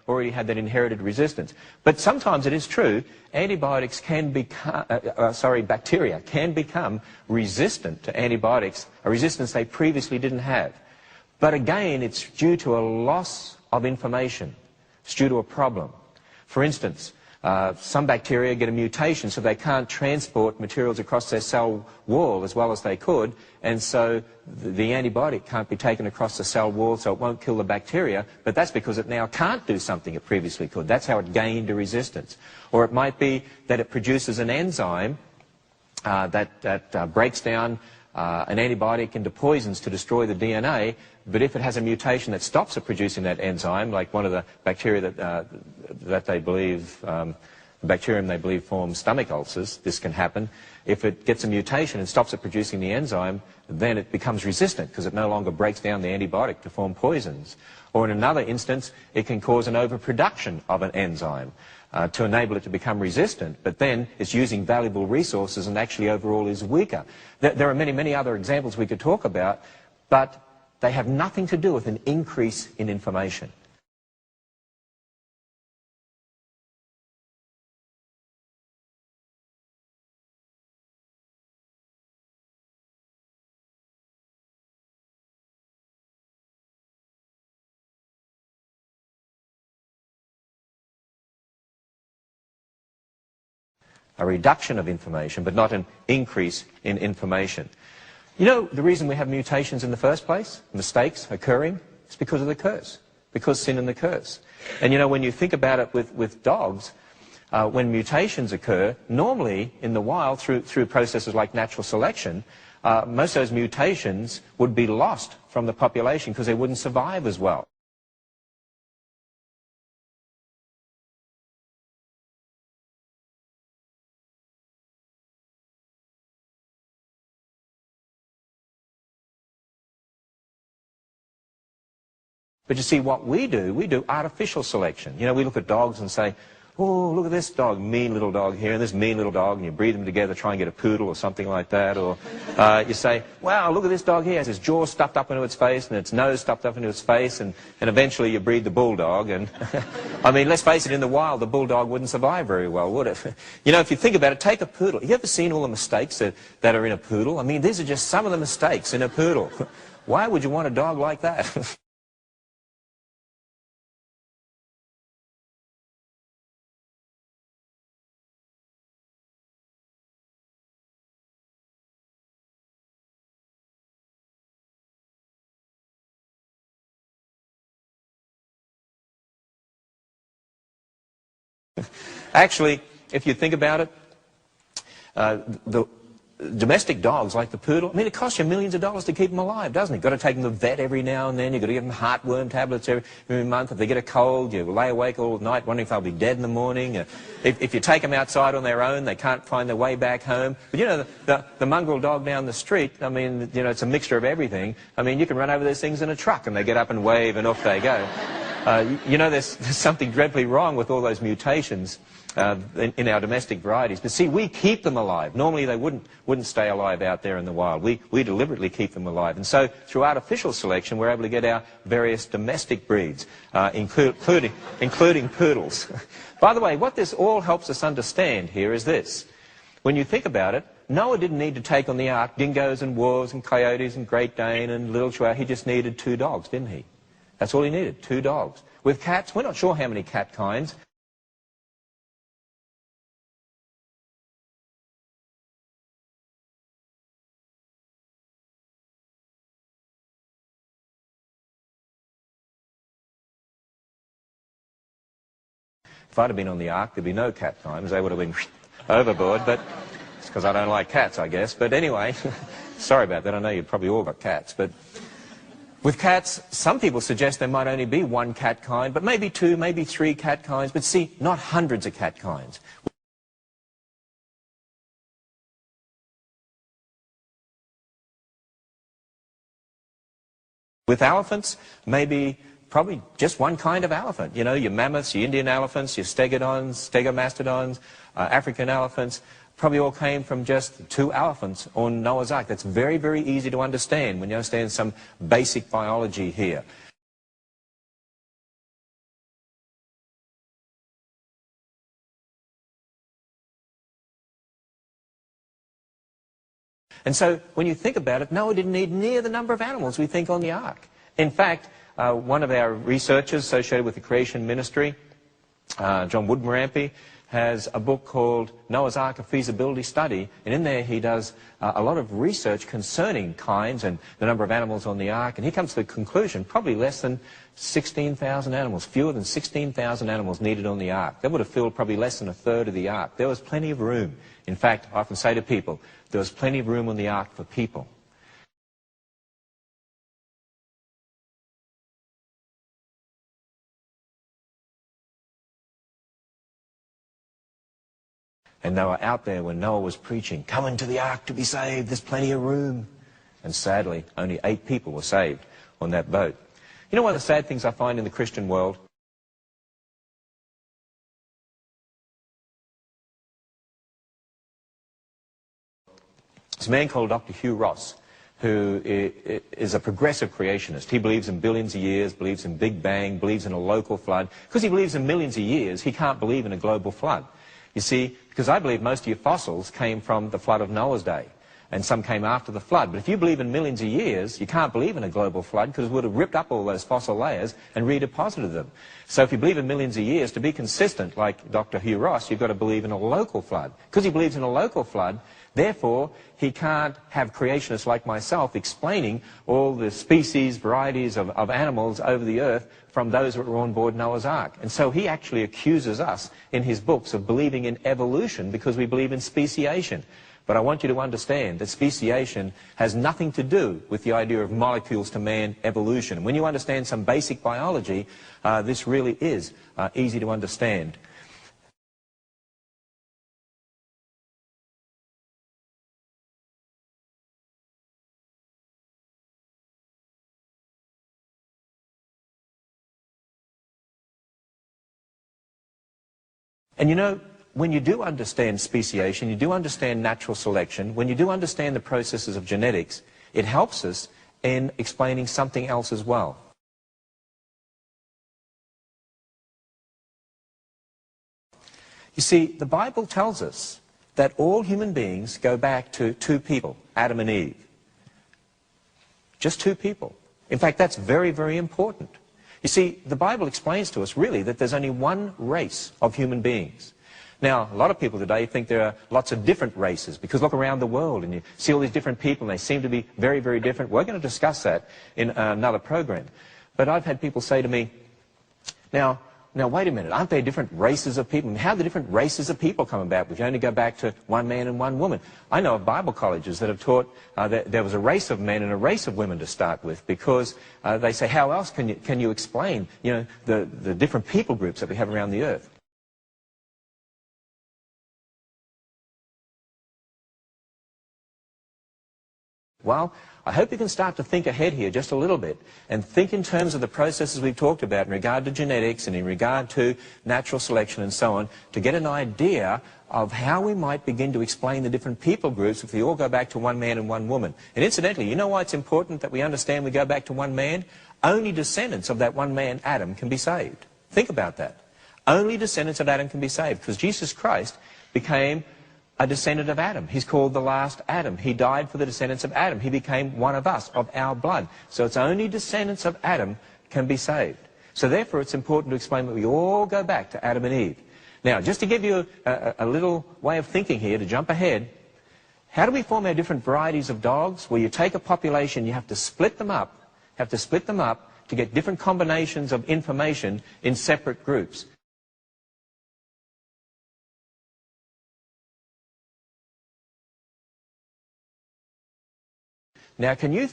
already had that inherited resistance. But sometimes it is true, antibiotics can become, bacteria can become resistant to antibiotics, a resistance they previously didn't have. But again, it's due to a loss of information. It's due to a problem. For instance, some bacteria get a mutation so they can't transport materials across their cell wall as well as they could, and so the antibiotic can't be taken across the cell wall, so it won't kill the bacteria, but that's because it now can't do something it previously could. That's how it gained a resistance. Or it might be that it produces an enzyme that breaks down an antibiotic into poisons to destroy the DNA, but if it has a mutation that stops it producing that enzyme, like one of the bacteria that they believe, the bacterium they believe forms stomach ulcers, this can happen. If it gets a mutation and stops it producing the enzyme, then it becomes resistant because it no longer breaks down the antibiotic to form poisons. Or in another instance, it can cause an overproduction of an enzyme to enable it to become resistant, but then it's using valuable resources and actually overall is weaker. There are many, many other examples we could talk about, but they have nothing to do with an increase in information. A reduction of information, but not an increase in information. You know the reason we have mutations in the first place, mistakes occurring, is because of the curse, because sin and the curse. And you know, when you think about it with dogs, when mutations occur, normally in the wild, through processes like natural selection, most of those mutations would be lost from the population because they wouldn't survive as well. But you see, what we do artificial selection. You know, we look at dogs and say, oh, look at this dog, mean little dog here, and this mean little dog, and you breed them together, try and get a poodle or something like that. Or you say, wow, look at this dog here, has its jaw stuffed up into its face and its nose stuffed up into its face, and eventually you breed the bulldog. And I mean, let's face it, in the wild, the bulldog wouldn't survive very well, would it? You know, if you think about it, take a poodle. Have you ever seen all the mistakes that are in a poodle? I mean, these are just some of the mistakes in a poodle. Why would you want a dog like that? Actually, if you think about it, the domestic dogs like the poodle, I mean, it costs you millions of dollars to keep them alive, doesn't it? You've got to take them to the vet every now and then. You've got to give them heartworm tablets every month. If they get a cold, you lay awake all night wondering if they'll be dead in the morning. If you take them outside on their own, they can't find their way back home. But you know, the mongrel dog down the street, I mean, you know, it's a mixture of everything. I mean, you can run over those things in a truck and they get up and wave and off they go. You know, there's something dreadfully wrong with all those mutations in our domestic varieties. But see, we keep them alive. Normally they wouldn't stay alive out there in the wild. We deliberately keep them alive. And so through artificial selection, we're able to get our various domestic breeds, including poodles. By the way, what this all helps us understand here is this. When you think about it, Noah didn't need to take on the ark dingoes and wolves and coyotes and Great Dane and Little Chihuahua. He just needed 2 dogs, didn't he? That's all he needed, 2 dogs. With cats, we're not sure how many cat kinds. If I'd have been on the ark, there'd be no cat kinds. They would have been overboard, but it's because I don't like cats, I guess. But anyway, sorry about that. I know you've probably all got cats, but with cats, some people suggest there might only be 1 cat kind, but maybe 2, maybe 3 cat kinds. But see, not hundreds of cat kinds. With elephants, probably just 1 kind of elephant. You know, your mammoths, your Indian elephants, your stegodons, stegomastodons, African elephants, probably all came from just 2 elephants on Noah's Ark. That's very, very easy to understand when you understand some basic biology here. And so when you think about it, Noah didn't need near the number of animals we think on the ark. In fact, one of our researchers associated with the creation ministry, John Woodmarampe, has a book called Noah's Ark, a Feasibility Study, and in there he does a lot of research concerning kinds and the number of animals on the ark, and he comes to the conclusion probably less than 16,000 animals, fewer than 16,000 animals needed on the ark. That would have filled probably less than a third of the ark. There was plenty of room. In fact, I often say to people, there was plenty of room on the ark for people. And they were out there when Noah was preaching, come into the ark to be saved, there's plenty of room. And sadly, only 8 people were saved on that boat. You know one of the sad things I find in the Christian world? There's a man called Dr. Hugh Ross, who is a progressive creationist. He believes in billions of years, believes in Big Bang, believes in a local flood. Because he believes in millions of years, he can't believe in a global flood. You see, because I believe most of your fossils came from the flood of Noah's day, and some came after the flood. But if you believe in millions of years, you can't believe in a global flood because it would have ripped up all those fossil layers and redeposited them. So if you believe in millions of years, to be consistent, like Dr. Hugh Ross, you've got to believe in a local flood. Because he believes in a local flood, therefore, he can't have creationists like myself explaining all the species, varieties of animals over the earth from those that were on board Noah's Ark. And so he actually accuses us in his books of believing in evolution because we believe in speciation. But I want you to understand that speciation has nothing to do with the idea of molecules to man evolution. When you understand some basic biology, this really is easy to understand. And you know, when you do understand speciation, you do understand natural selection, when you do understand the processes of genetics, it helps us in explaining something else as well. You see, the Bible tells us that all human beings go back to 2 people, Adam and Eve. Just 2 people. In fact, that's very, very important. You see, the Bible explains to us, really, that there's only one race of human beings. Now, a lot of people today think there are lots of different races, because look around the world and you see all these different people and they seem to be very, very different. We're going to discuss that in another program. But I've had people say to me, now wait a minute, aren't there different races of people? How do the different races of people come about if you only go back to one man and one woman? I know of Bible colleges that have taught that there was a race of men and a race of women to start with, because they say, how else can you explain, you know, the different people groups that we have around the earth? Well, I hope you can start to think ahead here just a little bit and think in terms of the processes we've talked about in regard to genetics and in regard to natural selection and so on, to get an idea of how we might begin to explain the different people groups if we all go back to one man and one woman. And incidentally, you know why it's important that we understand we go back to one man? Only descendants of that one man, Adam, can be saved. Think about that. Only descendants of Adam can be saved, because Jesus Christ became a descendant of Adam. He's called the last Adam. He died for the descendants of Adam. He became one of us, of our blood. So it's only descendants of Adam can be saved. So therefore it's important to explain that we all go back to Adam and Eve. Now, just to give you a little way of thinking here, to jump ahead, how do we form our different varieties of dogs? Well, you take a population, you have to split them up, to get different combinations of information in separate groups. Now, can you